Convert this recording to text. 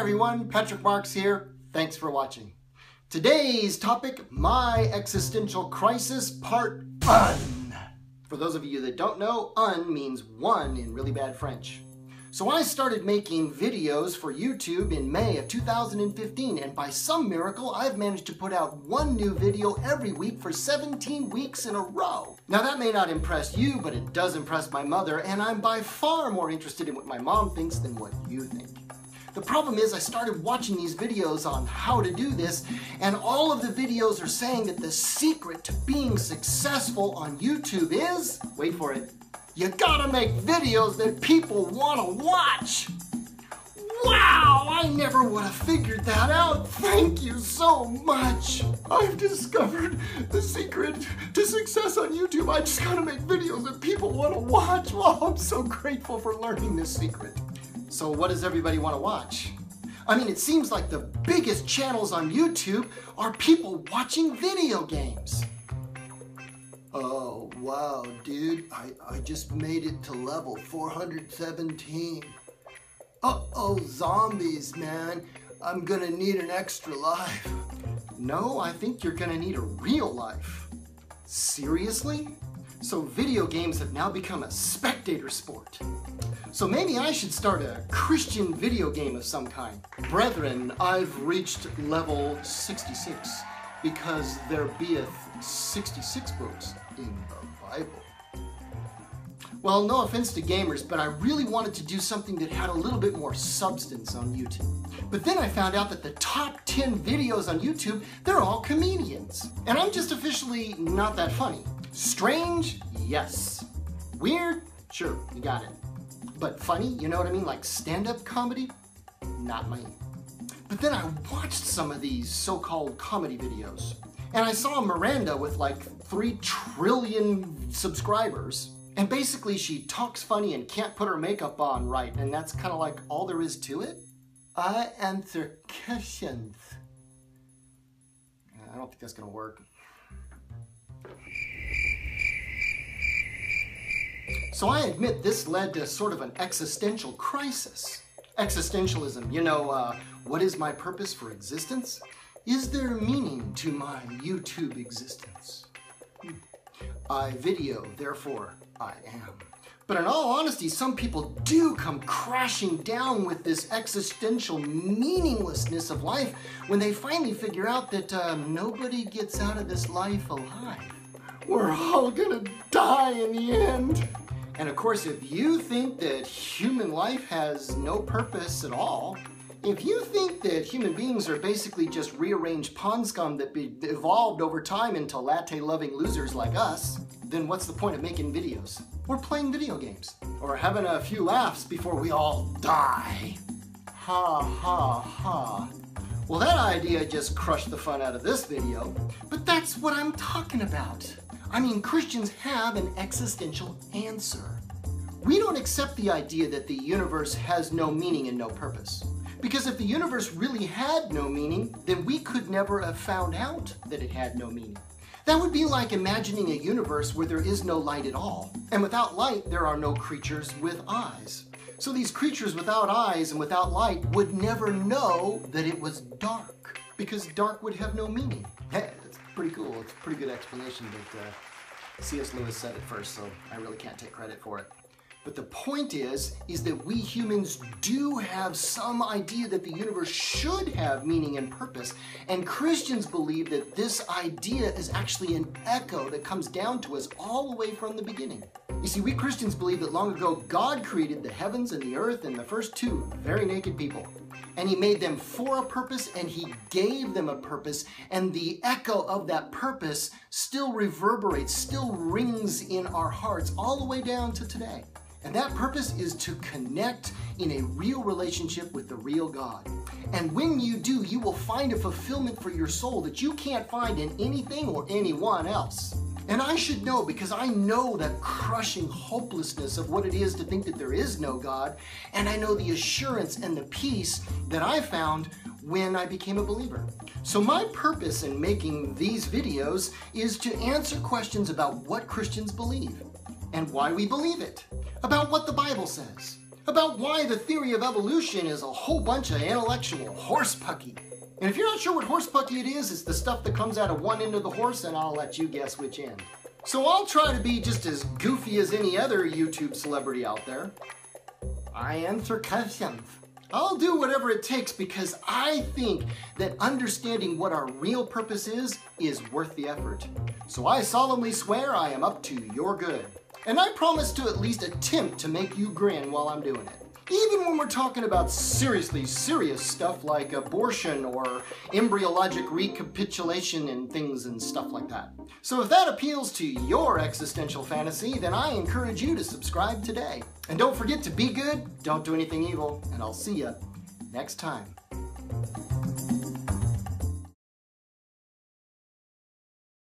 everyone, Patrick Marks here. Thanks for watching. Today's topic, my existential crisis, part un. For those of you that don't know, un means one in really bad French. So I started making videos for YouTube in May of 2015, and by some miracle, I've managed to put out one new video every week for 17 weeks in a row. Now that may not impress you, but it does impress my mother, and I'm by far more interested in what my mom thinks than what you think. The problem is I started watching these videos on how to do this, and all of the videos are saying that the secret to being successful on YouTube is, wait for it, you gotta make videos that people want to watch. Wow, I never would have figured that out. Thank you so much. I've discovered the secret to success on YouTube. I just gotta make videos that people want to watch. Wow, I'm so grateful for learning this secret. So what does everybody want to watch? I mean, it seems like the biggest channels on YouTube are people watching video games. Oh, wow, dude, I just made it to level 417. Uh-oh, zombies, man. I'm gonna need an extra life. No, I think you're gonna need a real life. Seriously? So video games have now become a spectator sport. So maybe I should start a Christian video game of some kind. Brethren, I've reached level 66 because there beeth 66 books in the Bible. Well, no offense to gamers, but I really wanted to do something that had a little bit more substance on YouTube. But then I found out that the top 10 videos on YouTube, they're all comedians. And I'm just officially not that funny. Strange? Yes. Weird? Sure, you got it. But funny, you know what I mean? Like stand-up comedy? Not me. But then I watched some of these so-called comedy videos, and I saw Miranda with like 3 trillion subscribers, and basically she talks funny and can't put her makeup on right, and that's kind of like all there is to it. I answer questions. I don't think that's gonna work. So I admit this led to sort of an existential crisis. Existentialism, you know, what is my purpose for existence? Is there meaning to my YouTube existence? I video, therefore I am. But in all honesty, some people do come crashing down with this existential meaninglessness of life when they finally figure out that nobody gets out of this life alive. We're all gonna die in the end. And of course, if you think that human life has no purpose at all, if you think that human beings are basically just rearranged pond scum that evolved over time into latte-loving losers like us, then what's the point of making videos? Or playing video games? Or having a few laughs before we all die? Ha ha ha. Well, that idea just crushed the fun out of this video, but that's what I'm talking about. I mean, Christians have an existential answer. We don't accept the idea that the universe has no meaning and no purpose. Because if the universe really had no meaning, then we could never have found out that it had no meaning. That would be like imagining a universe where there is no light at all. And without light, there are no creatures with eyes. So these creatures without eyes and without light would never know that it was dark, because dark would have no meaning. It's pretty cool. It's a pretty good explanation, but C.S. Lewis said it first, so I really can't take credit for it. But the point is that we humans do have some idea that the universe should have meaning and purpose, and Christians believe that this idea is actually an echo that comes down to us all the way from the beginning. You see, we Christians believe that long ago God created the heavens and the earth and the first 2 very naked people. And he made them for a purpose, and he gave them a purpose, and the echo of that purpose still reverberates, still rings in our hearts all the way down to today. And that purpose is to connect in a real relationship with the real God. And when you do, you will find a fulfillment for your soul that you can't find in anything or anyone else. And I should know, because I know that crushing hopelessness of what it is to think that there is no God, and I know the assurance and the peace that I found when I became a believer. So my purpose in making these videos is to answer questions about what Christians believe, and why we believe it, about what the Bible says, about why the theory of evolution is a whole bunch of intellectual horsepucky. And if you're not sure what horsepucky it is, it's the stuff that comes out of one end of the horse, and I'll let you guess which end. So I'll try to be just as goofy as any other YouTube celebrity out there. I am sarcastic. I'll do whatever it takes because I think that understanding what our real purpose is worth the effort. So I solemnly swear I am up to your good. And I promise to at least attempt to make you grin while I'm doing it. Even when we're talking about seriously serious stuff like abortion or embryologic recapitulation and things and stuff like that. So if that appeals to your existential fantasy, then I encourage you to subscribe today. And don't forget to be good, don't do anything evil, and I'll see you next time.